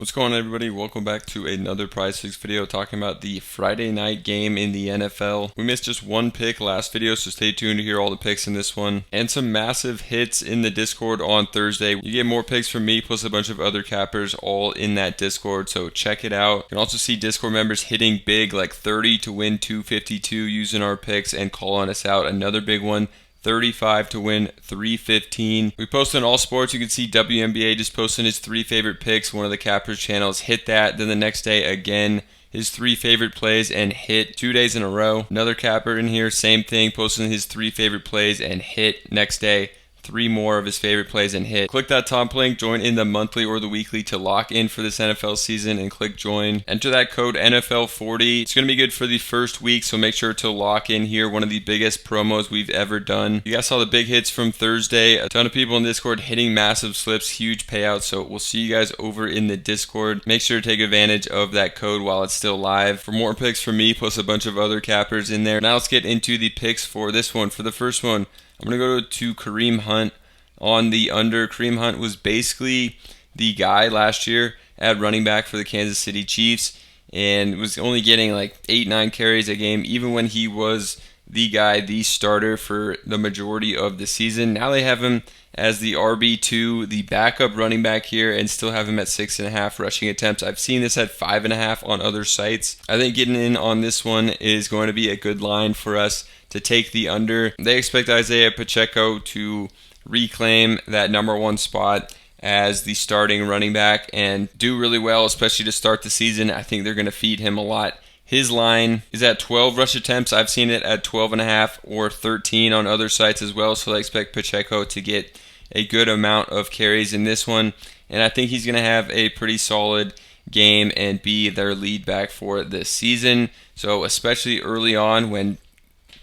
What's going on, everybody? Welcome back to another Prizepicks video talking about the Friday night game in the NFL. We missed just one pick last video, so stay tuned to hear all the picks in this one. And some massive hits in the Discord on Thursday. You get more picks from me plus a bunch of other cappers all in that Discord, so check it out. You can also see Discord members hitting big, like 30 to win 252 using our picks and calling us out. Another big one, 35 to win 315. We posted on all sports. You can see WNBA just posting his 3 favorite picks. One of the cappers channels hit that. Then the next day again, his 3 favorite plays and hit 2 days in a row. Another capper in here, same thing, posting his 3 favorite plays and hit. Next day, 3 more of his favorite plays and hit. Click that top link, join in the monthly or the weekly to lock in for this NFL season and click join. Enter that code NFL40. It's going to be good for the first week, so make sure to lock in here. One of the biggest promos we've ever done. You guys saw the big hits from Thursday. A ton of people in Discord hitting massive slips, huge payouts, so we'll see you guys over in the Discord. Make sure to take advantage of that code while it's still live. For more picks from me, plus a bunch of other cappers in there. Now let's get into the picks for this one. For the first one, I'm going to go to Kareem Hunt on the under. Kareem Hunt was basically the guy last year at running back for the Kansas City Chiefs and was only getting like 8-9 carries a game, even when he was the guy, the starter for the majority of the season. Now they have him as the RB2, the backup running back here, and still have him at 6.5 rushing attempts. I've seen this at 5.5 on other sites. I think getting in on this one is going to be a good line for us to take the under. They expect Isaiah Pacheco to reclaim that number 1 spot as the starting running back and do really well, especially to start the season. I think they're going to feed him a lot. His line is at 12 rush attempts. I've seen it at 12.5 or 13 on other sites as well, so I expect Pacheco to get a good amount of carries in this one, and I think he's going to have a pretty solid game and be their lead back for this season. So especially early on when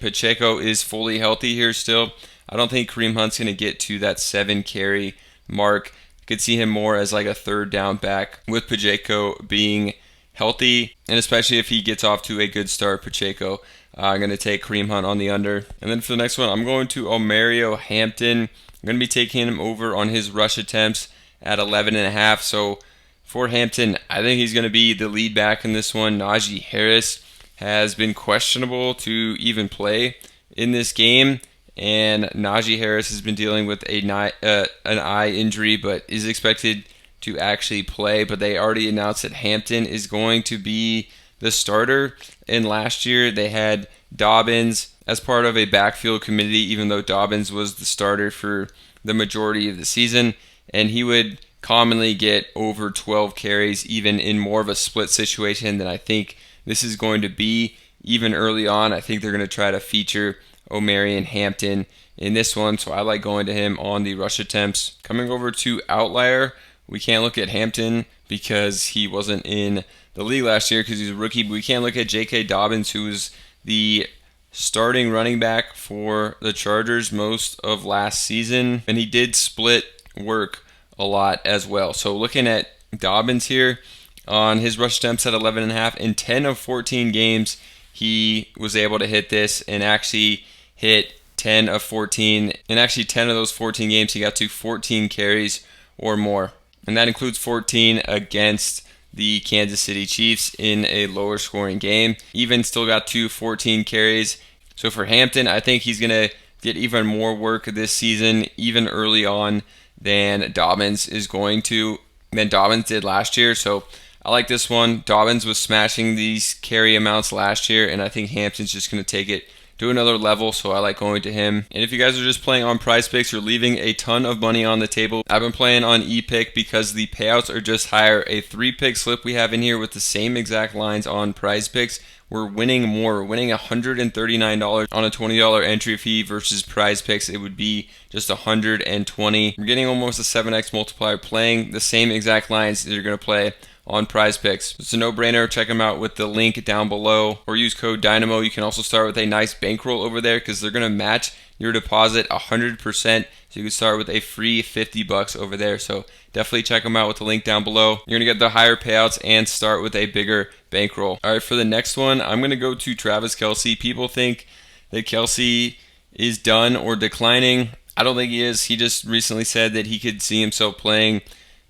Pacheco is fully healthy here still, I don't think Kareem Hunt's going to get to that 7 carry mark. Could see him more as like a third down back with Pacheco being healthy, and especially if he gets off to a good start, Pacheco. I'm going to take Kareem Hunt on the under. And then for the next one, I'm going to Omarion Hampton. I'm going to be taking him over on his rush attempts at 11.5. So for Hampton, I think he's going to be the lead back in this one. Najee Harris has been questionable to even play in this game, and Najee Harris has been dealing with an eye injury, but is expected to actually play. But they already announced that Hampton is going to be the starter, and last year they had Dobbins as part of a backfield committee, even though Dobbins was the starter for the majority of the season, and he would commonly get over 12 carries, even in more of a split situation than I think this is going to be. Even early on, I think they're going to try to feature Omarion Hampton in this one, so I like going to him on the rush attempts. Coming over to Outlier, we can't look at Hampton because he wasn't in the league last year because he's a rookie, but we can't look at J.K. Dobbins, who was the starting running back for the Chargers most of last season, and he did split work a lot as well. So looking at Dobbins here, on his rush attempts at 11.5, in 10 of 14 games, he was able to hit this and actually hit 10 of 14. And actually 10 of those 14 games, he got to 14 carries or more. And that includes 14 against the Kansas City Chiefs in a lower scoring game. Even still got to 14 carries. So for Hampton, I think he's going to get even more work this season, even early on, than Dobbins did last year. So I like this one. Dobbins was smashing these carry amounts last year, and I think Hampton's just going to take it to another level, so I like going to him. And if you guys are just playing on Prizepicks, you're leaving a ton of money on the table. I've been playing on ePick because the payouts are just higher. A 3-pick slip we have in here with the same exact lines on Prizepicks, we're winning more. We're winning $139 on a $20 entry fee versus Prizepicks. It would be just $120. We're getting almost a 7x multiplier playing the same exact lines that you're going to play on Prizepicks. It's a no-brainer. Check them out with the link down below or use code Dynamo. You can also start with a nice bankroll over there because they're going to match your deposit 100%. So you can start with a free $50 over there. So definitely check them out with the link down below. You're going to get the higher payouts and start with a bigger bankroll. All right, for the next one, I'm going to go to Travis Kelce. People think that Kelce is done or declining. I don't think he is. He just recently said that he could see himself playing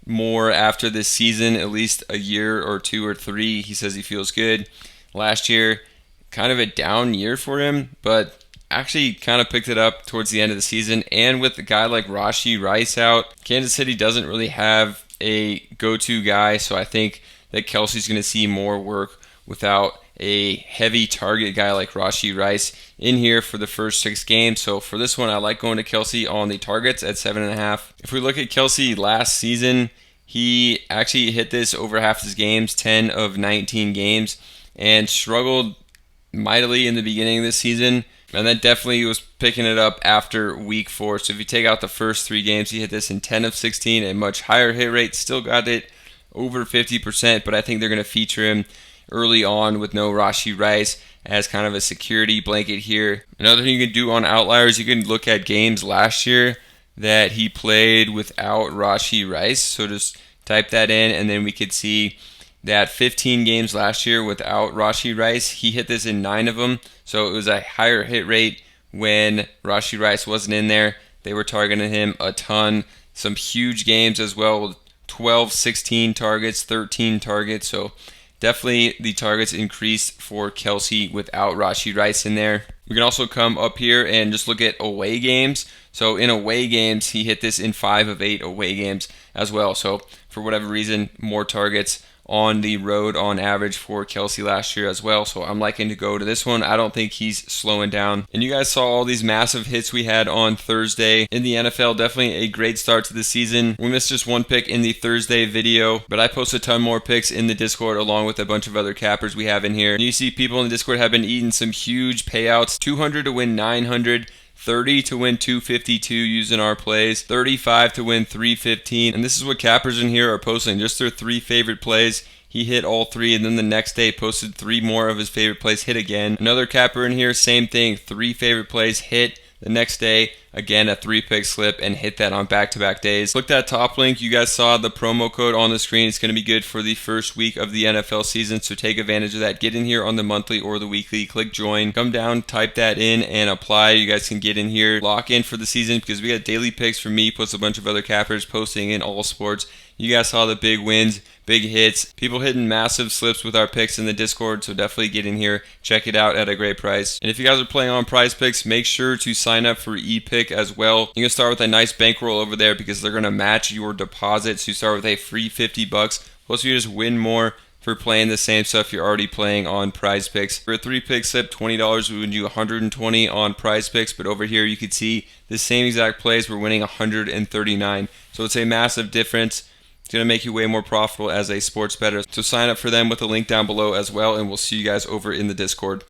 more after this season, at least a year or 2 or 3. He says he feels good. Last year, kind of a down year for him, but actually kind of picked it up towards the end of the season. And with a guy like Rashee Rice out, Kansas City doesn't really have a go-to guy, so I think that Kelce's going to see more work without a heavy target guy like Rashee Rice in here for the first 6 games. So for this one, I like going to Kelce on the targets at 7.5. If we look at Kelce last season, he actually hit this over half his games, 10 of 19 games, and struggled mightily in the beginning of this season. And then definitely was picking it up after week 4. So if you take out the first 3 games, he hit this in 10 of 16, a much higher hit rate. Still got it over 50%, but I think they're going to feature him early on with no Rashee Rice as kind of a security blanket here. Another thing you can do on outliers, you can look at games last year that he played without Rashee Rice. So just type that in, and then we could see that 15 games last year without Rashee Rice, he hit this in 9 of them. So it was a higher hit rate when Rashee Rice wasn't in there. They were targeting him a ton. Some huge games as well, 12, 16 targets, 13 targets. So definitely the targets increased for Kelce without Rashee Rice in there. We can also come up here and just look at away games. So in away games, he hit this in 5 of 8 away games as well. So for whatever reason, more targets on the road on average for Kelce last year as well. So I'm liking to go to this one. I don't think he's slowing down. And you guys saw all these massive hits we had on Thursday in the NFL. Definitely a great start to the season. We missed just one pick in the Thursday video, but I post a ton more picks in the Discord along with a bunch of other cappers we have in here. And you see people in the Discord have been eating some huge payouts. 200 to win 900. 30 to win 252 using our plays, 35 to win 315, and this is what cappers in here are posting, just their 3 favorite plays. He hit all 3, and then the next day posted 3 more of his favorite plays, hit again. Another capper in here, same thing, 3 favorite plays, hit. The next day, again, a 3-pick slip and hit that on back-to-back days. Click that top link. You guys saw the promo code on the screen. It's going to be good for the first week of the NFL season, so take advantage of that. Get in here on the monthly or the weekly. Click join. Come down, type that in, and apply. You guys can get in here, lock in for the season, because we got daily picks from me, plus a bunch of other cappers posting in all sports. You guys saw the big wins, big hits, people hitting massive slips with our picks in the Discord, so definitely get in here, check it out at a great price. And if you guys are playing on Prizepicks, make sure to sign up for ePick as well. You can start with a nice bankroll over there because they're going to match your deposit, so you start with a free $50, plus you just win more for playing the same stuff you're already playing on Prizepicks. For a 3-pick slip, $20 we would do $120 on Prizepicks, but over here you can see the same exact plays, we're winning $139. So it's a massive difference. It's going to make you way more profitable as a sports bettor. So sign up for them with the link down below as well, and we'll see you guys over in the Discord.